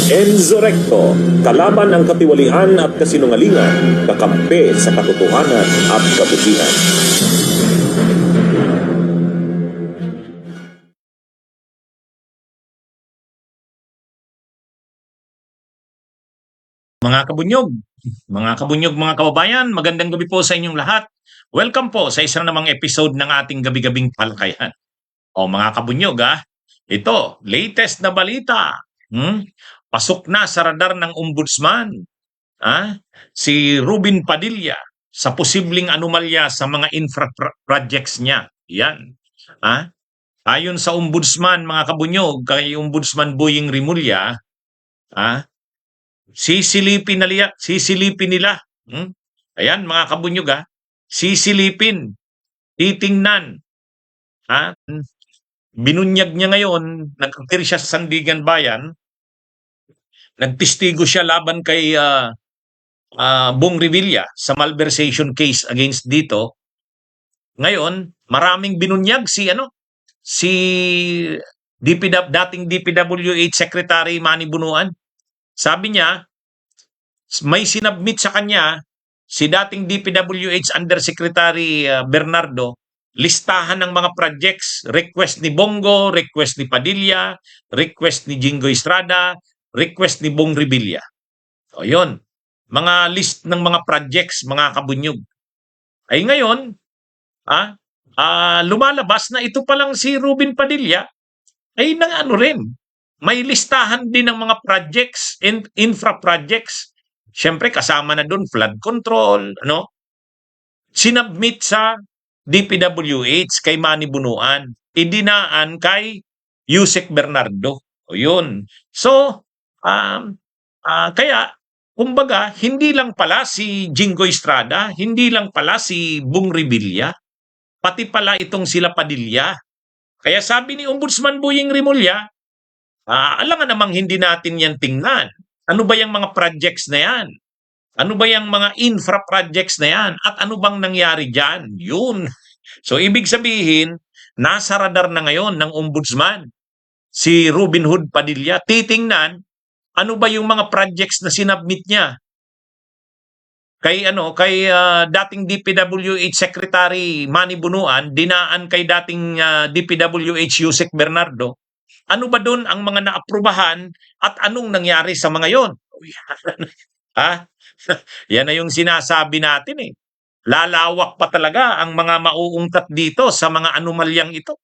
Enzo Recto, kalaban ang katiwalian at kasinungalingan, kakampi sa katotohanan at kabutihan. Mga kababayan, magandang gabi po sa inyong lahat. Welcome po sa isang namang episode ng ating gabi-gabing talakayan. Mga kabunyog, ito, latest na balita. Pasok na sa radar ng ombudsman si Rubin Padilla sa posibleng anomalya sa mga infra projects niya. Yan. Ayon sa ombudsman, mga kabunyog, kay Ombudsman Boying Rimulya, sisilipin nila. Ayan, mga kabunyog, sisilipin, titingnan. Binunyag niya ngayon, nag-appear siya sa Sandigan Bayan, nagtistigo siya laban kay Bong Revilla sa malversation case against dito. Ngayon, maraming binunyag si dating DPWH Secretary Manny Bunuan. Sabi niya, may sinabmit sa kanya si dating DPWH Undersecretary Bernardo, listahan ng mga projects, request ni Bongo, request ni Padilla, request ni Jingoy Estrada, request ni Bong Revilla. O yun, mga list ng mga projects, mga kabunyog. Ay ngayon, lumalabas na ito palang si Rubin Padilla ay rin. May listahan din ng mga projects, infra projects. Siyempre kasama na doon flood control, sinabmit sa DPWH kay Manny Bunuan, idinaan kay Yusek Bernardo. O yun. So, kaya, kumbaga, hindi lang pala si Jingoy Estrada, hindi lang pala si Bong Revilla, pati pala itong sila Padilla. Kaya sabi ni Ombudsman Boying Rimulya, alangan namang hindi natin yan tingnan. Ano ba yung mga projects na yan? Ano ba yung mga infra projects na yan? At ano bang nangyari dyan? Yun. So, ibig sabihin, nasa radar na ngayon ng ombudsman si Rubin Hood Padilla. Titingnan, ano ba yung mga projects na sinabmit niya? Kay dating DPWH Secretary Manny Bunuan, dinaan kay dating DPWH Yusek Bernardo. Ano ba doon ang mga naaprubahan at anong nangyari sa mga yon? Yan na yung sinasabi natin . Lalawak pa talaga ang mga mauungkat dito sa mga anomalyang ito.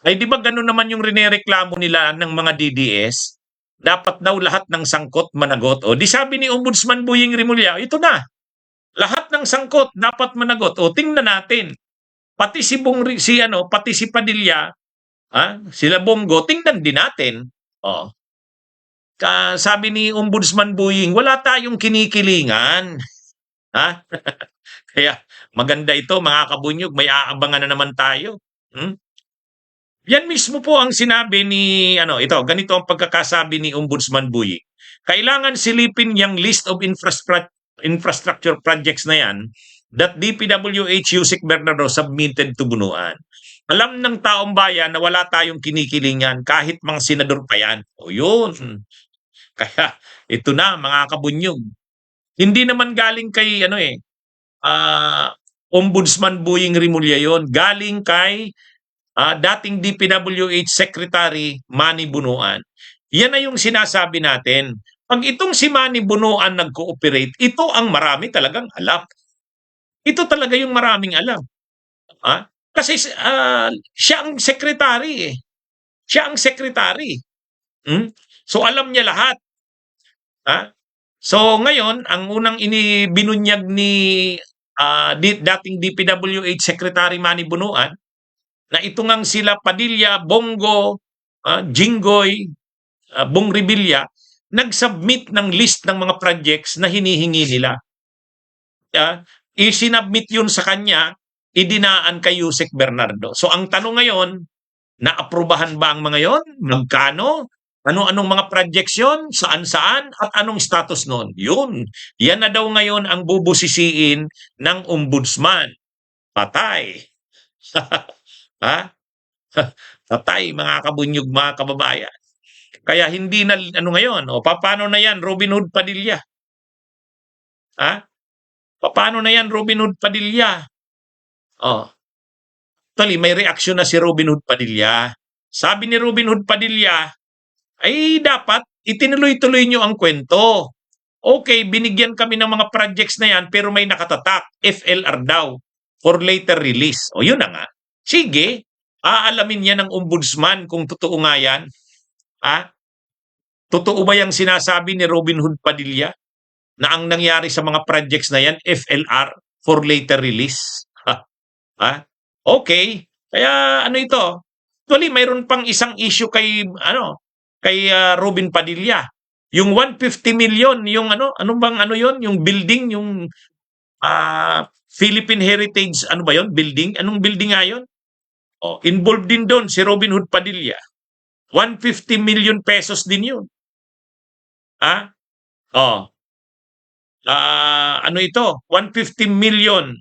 Ay di ba gano'n naman yung rinereklamo nila ng mga DDS? Dapat daw lahat ng sangkot managot. O di sabi ni Ombudsman Boying Rimulya, ito na. Lahat ng sangkot dapat managot. O tingnan natin. Pati si Padilla, sila Bongo, tingnan din natin. Sabi ni Ombudsman Boying, wala tayong kinikilingan. Kaya maganda ito, mga kabunyog, may aabangan na naman tayo. Yan mismo po ang sinabi ni, ganito ang pagkakasabi ni Ombudsman Boying. Kailangan silipin yung list of infrastructure projects na yan that DPWH Yusek Bernardo submitted to Bunuan. Alam ng taong bayan na wala tayong kinikilingan kahit mga senador pa yan. O yun. Kaya ito na, mga kabunyog. Hindi naman galing kay Ombudsman Boying Rimulya yon, galing kay dating DPWH Secretary Manny Bunuan. Yan na yung sinasabi natin. Pag itong si Manny Bunuan nag-cooperate, ito ang marami talagang alam. Ito talaga yung maraming alam. Kasi siya ang secretary . Siya ang secretary. So alam niya lahat. So ngayon, ang unang binunyag ni dating DPWH Secretary Manny Bunuan, na ito ngang sila Padilla, Bongo, Jingoy, Bong Revilla, nag-submit ng list ng mga projects na hinihingi nila. Isinabmit yun sa kanya, idinaan kay Yusek Bernardo. So ang tanong ngayon, naaprubahan ba ang mga yon? Magkano? Ano-anong mga projects yun? Saan-saan? At anong status nun? Yun. Yan na daw ngayon ang bubusisiin ng ombudsman. Patay. Patay, mga kabunyog, mga kababayan. Kaya hindi na ano ngayon, o paano na yan Robin Hood Padilla? Ha? Paano na yan Robin Hood Padilla? Oh, actually may reaksyon na si Robin Hood Padilla. Sabi ni Robin Hood Padilla, ay dapat itinuloy-tuloy nyo ang kwento. Okay, binigyan kami ng mga projects na yan pero may nakatatak, FLR daw, for later release. O yun na nga. Sige, aalamin yan ng ombudsman kung totoo nga yan. Ha? Totoo ba yung sinasabi ni Robin Hood Padilla na ang nangyari sa mga projects na yan, FLR, for later release? Ha? Okay. Kaya ano ito? Actually, mayroon pang isang issue kay Robin Padilla. Yung 150 million, yung ano bang ano yon, yung building, yung Philippine Heritage, ano ba yon, building? Anong building nga yun? Oh, involved din doon si Robin Hood Padilla. 150 million pesos din yun. Ha? Oh. Ano ito? 150 million.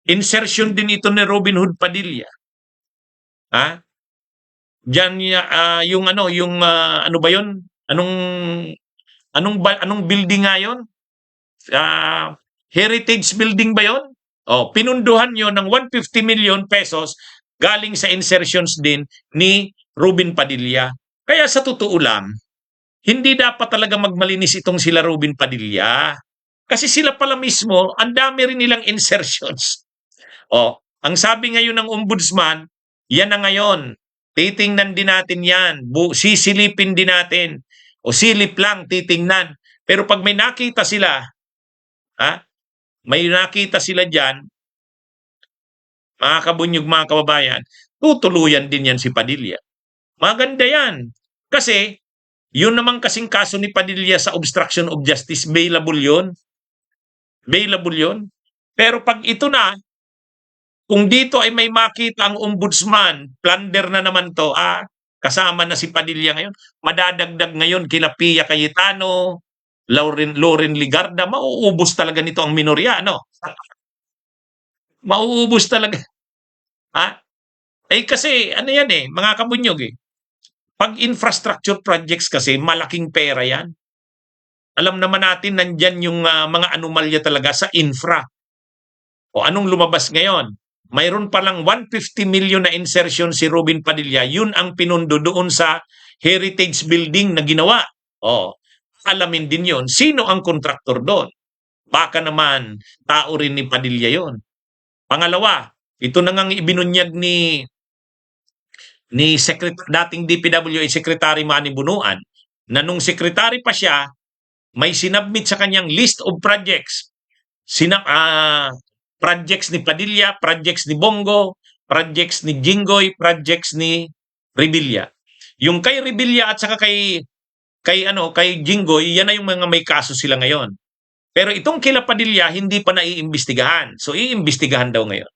Insertion din ito ni Robin Hood Padilla. Ha? Diyan yung ano ba 'yon? Anong building nga 'yon? Heritage building ba 'yon? Oh, pinunduhan 'yon ng 150 million pesos galing sa insertions din ni Robin Padilla. Kaya sa totoo lang, hindi dapat talaga magmalinis itong sila Robin Padilla. Kasi sila pala mismo, ang dami rin nilang insertions. Oh, ang sabi ngayon ng ombudsman, yan na ngayon. Titingnan din natin yan. Sisilipin din natin. O silip lang, titingnan. Pero pag may nakita sila, may nakita sila dyan, mga kabunyog, mga kababayan, tutuluyan din yan si Padilla. Maganda yan. Kasi, yun naman kasing kaso ni Padilla sa obstruction of justice, bailable yun. Bailable yun. Pero pag ito na, kung dito ay may makita ang ombudsman, plunder na naman to, kasama na si Padilla ngayon, madadagdag ngayon kila Pia Cayetano, Lauren Ligarda, mauubos talaga nito ang minorya, no? Mauubos talaga. Kasi ano yan mga kabunyog Pag infrastructure projects kasi, malaking pera yan. Alam naman natin, nandyan yung mga anomalya talaga sa infra. O anong lumabas ngayon? Mayroon palang 150 million na insertion si Robin Padilla. Yun ang pinundo doon sa heritage building na ginawa. Alamin din yun. Sino ang kontraktor doon? Baka naman, tao rin ni Padilla yun. Pangalawa, ito na ngang ibinunyag ni dating DPWH Secretary Manny Bunuan na nung secretary pa siya, may sinubmit sa kanyang list of projects. Projects ni Padilla, projects ni Bongo, projects ni Jinggoy, projects ni Revilla. Yung kay Revilla at saka kay Jinggoy, yan na yung mga may kaso sila ngayon. Pero itong kila Padilla, hindi pa naiimbestigahan. So, iimbestigahan daw ngayon.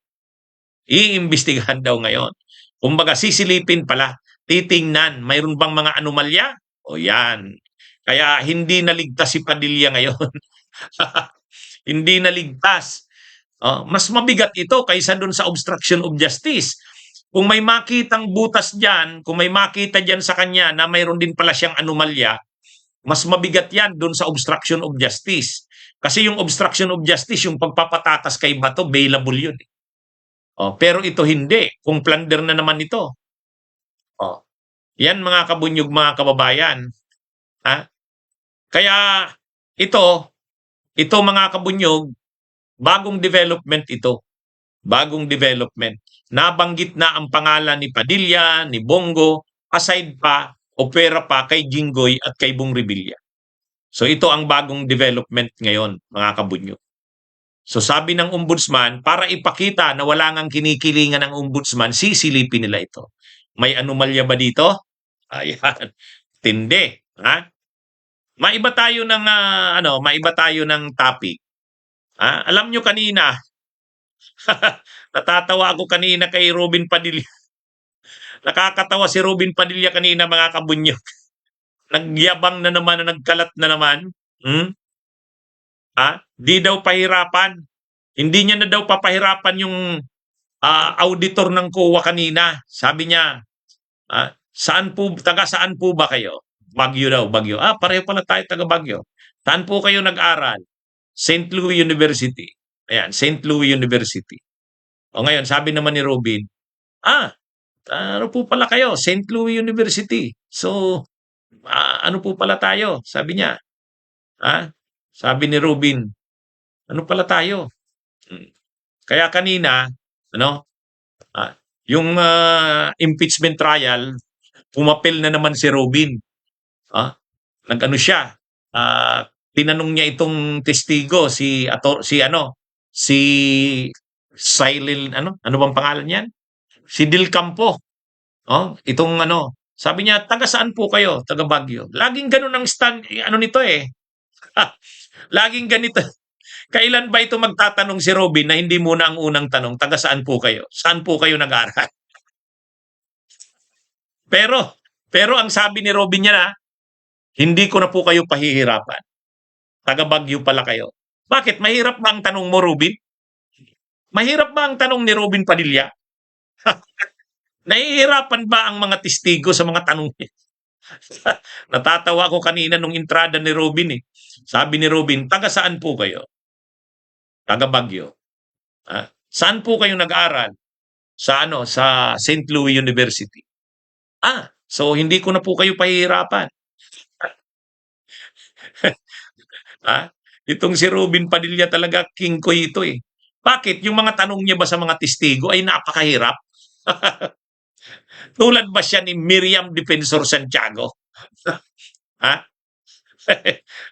Kumbaga, sisilipin pala. Titingnan, mayroon bang mga anomalya? O yan. Kaya hindi naligtas si Padilla ngayon. Hindi naligtas. Mas mabigat ito kaysa dun sa obstruction of justice. Kung may makitang butas dyan, kung may makita dyan sa kanya na mayroon din pala siyang anomalya, mas mabigat yan dun sa obstruction of justice. Kasi yung obstruction of justice, yung pagpapatakas kay Bato, bailable yun. Pero ito hindi. Kung plunder na naman ito. Yan mga kabunyog, mga kababayan. Kaya ito mga kabunyog, bagong development ito. Bagong development. Nabanggit na ang pangalan ni Padilla, ni Bongo, aside pa, opera pa kay Jinggoy at kay Bong Revilla. So ito ang bagong development ngayon, mga kabunyog. So sabi ng ombudsman, para ipakita na wala ngang kinikilingan ng ombudsman, sisilipin nila ito. May anomalya ba dito? Ayan. Tindi. Maiba tayo ng topic. Alam nyo kanina, natatawa ako kanina kay Robin Padilla. Nakakatawa si Robin Padilla kanina, mga kabunyog. Nagyabang na naman, na nagkalat na naman. Di daw pahirapan. Hindi niya na daw papahirapan yung auditor ng COA kanina. Sabi niya, taga saan po ba kayo? Baguio daw, Baguio. Pareho pala tayo taga Baguio. Saan po kayo nag-aral? St. Louis University. Ayan, St. Louis University. O ngayon, sabi naman ni Robin, ah, ano po pala kayo? St. Louis University. So, ano po pala tayo? Sabi niya. Sabi ni Robin, ano pala tayo? Hmm. Kaya kanina, ano, yung impeachment trial, pumapel na naman si Robin. Nag-ano siya, tinanong niya itong testigo si Silent ano bang pangalan niyan? Si Del Campo. Itong sabi niya, taga saan po kayo? Taga Baguio. Laging ganun ang stand ano nito eh. Laging ganito. Kailan ba ito magtatanong si Robin na hindi muna ang unang tanong, taga saan po kayo? Saan po kayo nag-aral? Pero ang sabi ni Robin niya na, hindi ko na po kayo pahihirapan. Taga Baguio pala kayo. Bakit? Mahirap ba ang tanong mo, Robin? Mahirap ba ang tanong ni Robin Padilla? Nahihirapan ba ang mga testigo sa mga tanong niya? Natatawa ko kanina nung entrada ni Robin eh. Sabi ni Robin, taga saan po kayo? Taga Baguio. Saan po kayo nag-aral? Sa St. Louis University. So hindi ko na po kayo pahihirapan. Itong si Robin Padilla talaga king ko ito eh. Bakit? Yung mga tanong niya ba sa mga testigo ay napakahirap? Tulad ba siya ni Miriam Defensor Santiago?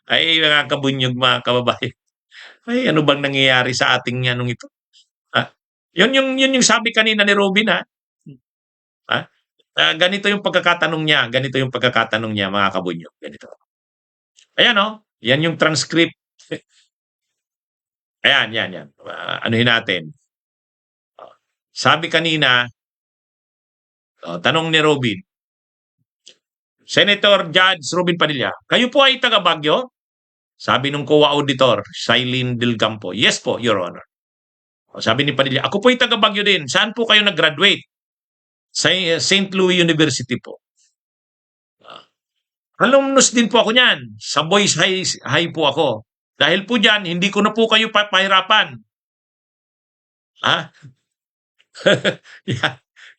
Ay, mga kabunyog, mga kababayan. Ay, ano bang nangyayari sa ating anong ito? Yun yung sabi kanina ni Robin ganito yung pagkakatanong niya. Ganito yung pagkakatanong niya, mga kabunyog. Ganito. Ayan yan yung transcript. Ayan, yan. Anuhin natin. Sabi kanina, tanong ni Robin, Senator Judge Robin Padilla, kayo po ay taga Baguio? Sabi nung COA auditor, Silene Del Campo, yes po, Your Honor. Sabi ni Padilla, ako po ay taga Baguio din. Saan po kayo nag-graduate? Sa St. Louis University po. Alumnus din po ako niyan. Sa Boys High po ako. Dahil po dyan, hindi ko na po kayo papahirapan.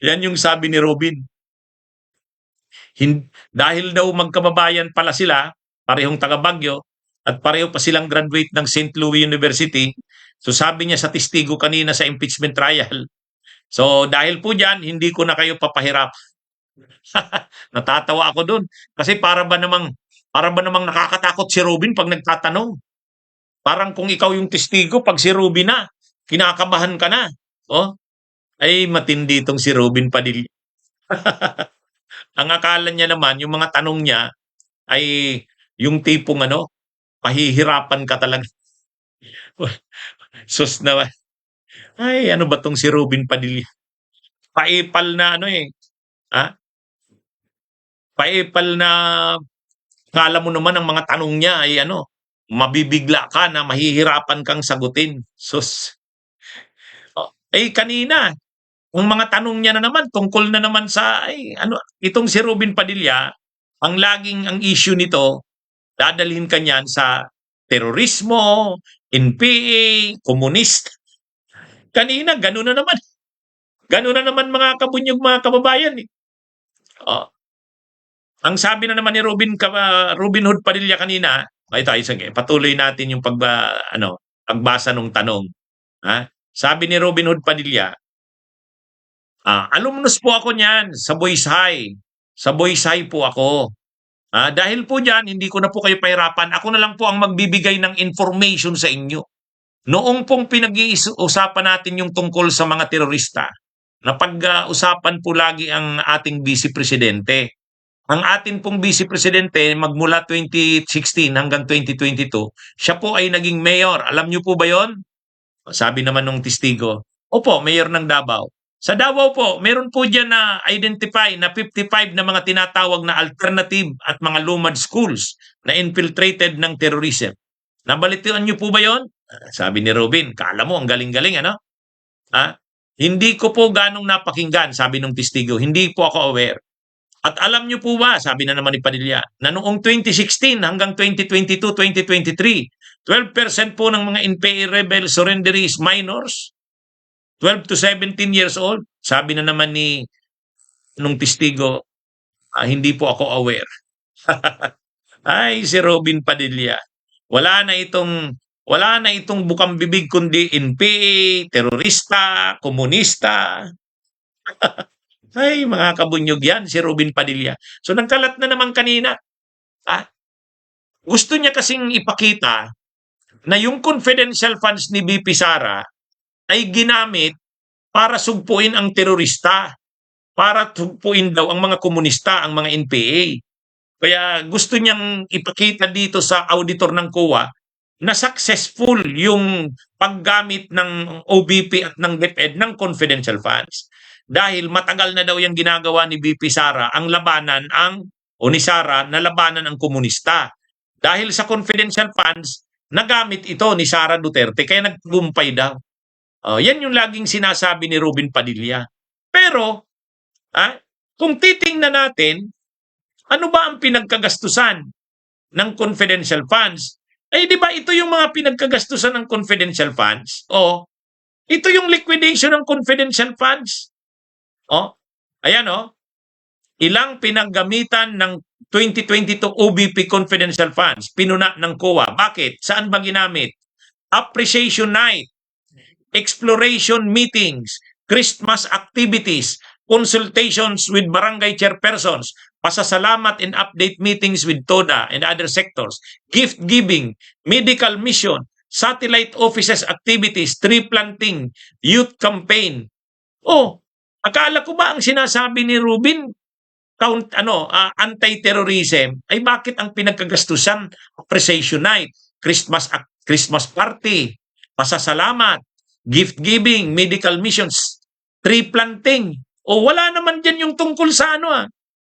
Yan yung sabi ni Robin. Dahil daw magkababayan pala sila, parehong taga Baguio, at pareho pa silang graduate ng St. Louis University. So sabi niya sa testigo kanina sa impeachment trial, so dahil po dyan, hindi ko na kayo papahirap. Natatawa ako dun. Kasi para ba namang nakakatakot si Robin pag nagtatanong. Parang kung ikaw yung testigo, pag si Robin na, kinakabahan ka na. Ay matindi itong si Robin Padilla. Ang akala niya naman, yung mga tanong niya, ay yung tipong pahihirapan ka talaga. Sus naman. Ay, ano ba tong si Robin Padilla? Paipal na paipal na kala mo naman ang mga tanong niya ay mabibigla ka na mahihirapan kang sagutin. Sus. Kanina, ang mga tanong niya na naman tungkol na naman sa itong si Robin Padilla, ang issue nito, dadalhin ka niyan sa terorismo, NPA, komunista. Kanina, gano'n na naman. Gano'n na naman mga kabunyog, mga kababayan. Ang sabi na naman ni Robin Hood Padilla kanina, sige, patuloy natin yung pagbasa ng tanong. Sabi ni Robin Hood Padilla, alumnus po ako niyan sa Boys High. Sa Boys High po ako. Dahil po dyan, hindi ko na po kayo pahirapan. Ako na lang po ang magbibigay ng information sa inyo. Noong pong pinag-iusapan natin yung tungkol sa mga terorista, na pag-usapan po lagi ang ating Vice Presidente. Ang atin pong Vice Presidente magmula 2016 hanggang 2022, siya po ay naging mayor. Alam niyo po ba yon? Sabi naman ng testigo, opo, mayor ng Davao. Sa Davao po, meron po dyan na identify na 55 na mga tinatawag na alternative at mga lumad schools na infiltrated ng terrorism. Nabalitian niyo po ba yon? Sabi ni Robin, kala mo ang galing-galing Hindi ko po ganong napakinggan, sabi ng testigo. Hindi po ako aware. At alam niyo po ba, sabi na naman ni Padilla, na noong 2016 hanggang 2022, 2023, 12% po ng mga NPA rebel surrenderies minors, 12 to 17 years old. Sabi na naman ni nung testigo, hindi po ako aware. Ay, si Robin Padilla. Wala na itong bukang bibig kundi NPA, terorista, komunista. Ay, mga kabunyog yan, si Robin Padilla. So, nagkalat na naman kanina. Gusto niya kasing ipakita na yung confidential funds ni BP Sara ay ginamit para sugpuin ang terorista, para sugpuin daw ang mga komunista, ang mga NPA. Kaya gusto niyang ipakita dito sa auditor ng COA na successful yung paggamit ng OBP at ng DepEd ng confidential funds. Dahil matagal na daw yung ginagawa ni BP Sara ang labanan ni Sara na labanan ang komunista. Dahil sa confidential funds, nagamit ito ni Sara Duterte kaya nagtagumpay daw. Yan yung laging sinasabi ni Robin Padilla. Pero, kung titingnan natin, ano ba ang pinagkagastusan ng confidential funds? Di ba ito yung mga pinagkagastusan ng confidential funds? Ito yung liquidation ng confidential funds. Ayan ilang pinaggamitan ng 2022 OBP confidential funds, pinuna ng COA. Bakit? Saan ba ginamit? Appreciation night, exploration meetings, Christmas activities, consultations with barangay chairpersons, pasasalamat and update meetings with TODA and other sectors, gift giving, medical mission, satellite offices activities, tree planting, youth campaign. Akala ko ba ang sinasabi ni Rubin anti-terrorism ay bakit ang pinagkagastusan appreciation night, Christmas party, pasasalamat, gift giving, medical missions, tree planting. Wala naman diyan yung tungkol sa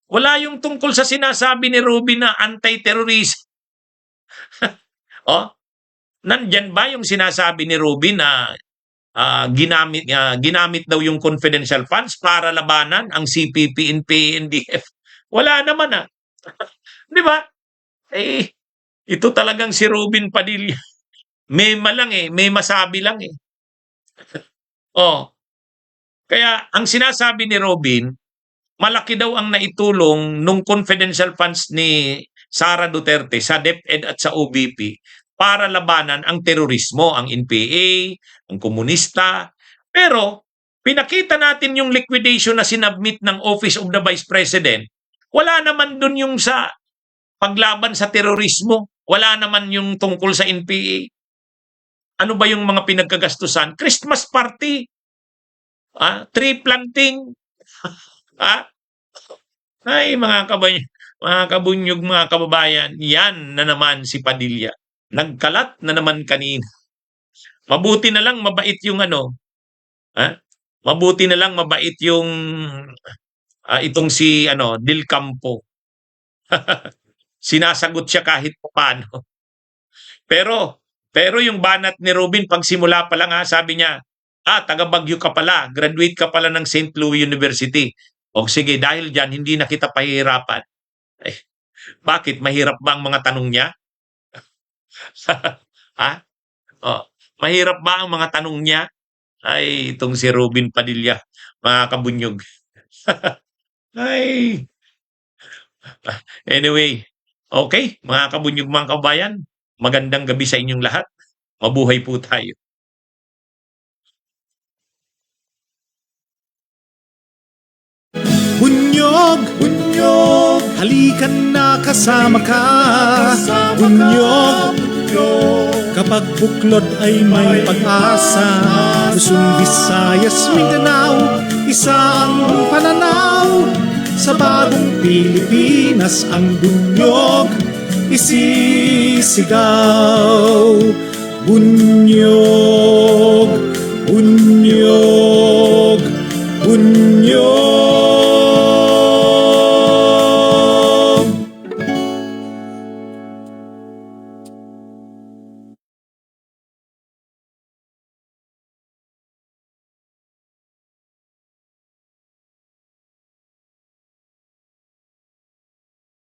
wala yung tungkol sa sinasabi ni Rubin na anti-terrorism. Nandyan ba yung sinasabi ni Rubin na ginamit daw yung confidential funds para labanan ang CPP, NPA, NDF? Wala naman Di ba? Ito talagang si Robin Padilla. Mema lang may masabi lang Kaya ang sinasabi ni Robin, malaki daw ang naitulong nung confidential funds ni Sara Duterte sa DepEd at sa OBP para labanan ang terorismo, ang NPA, ang komunista. Pero pinakita natin yung liquidation na sinubmit ng Office of the Vice President. Wala naman dun yung sa paglaban sa terorismo. Wala naman yung tungkol sa NPA. Ano ba yung mga pinagkagastusan? Christmas party, tree planting, Ay, mga kabunyog, mga kababayan, yan na naman si Padilla. Nagkalat na naman kanina. Mabuti na lang mabait yung Mabuti na lang mabait yung itong si Del Campo. Sinasagot siya kahit paano. Pero yung banat ni Robin pagsimula pa lang sabi niya, taga Baguio ka pala, graduate ka pala ng St. Louis University. Sige, dahil dyan, hindi na kita pahihirapan. Bakit? Mahirap ba ang mga tanong niya? Mahirap ba ang mga tanong niya? Ay, itong si Robin Padilla, mga kabunyog. Ay. Anyway, okay, mga kabunyog, mga kabayan, magandang gabi sa inyong lahat. Mabuhay po tayo. Bunyog, bunyog, halikan na kasama ka. Bunyog, kapag buklod ay may pag-asa. Luzon, Visayas, Mindanao, isa ang pananaw. Sa bagong Pilipinas ang bunyog isisigaw. Bunyog.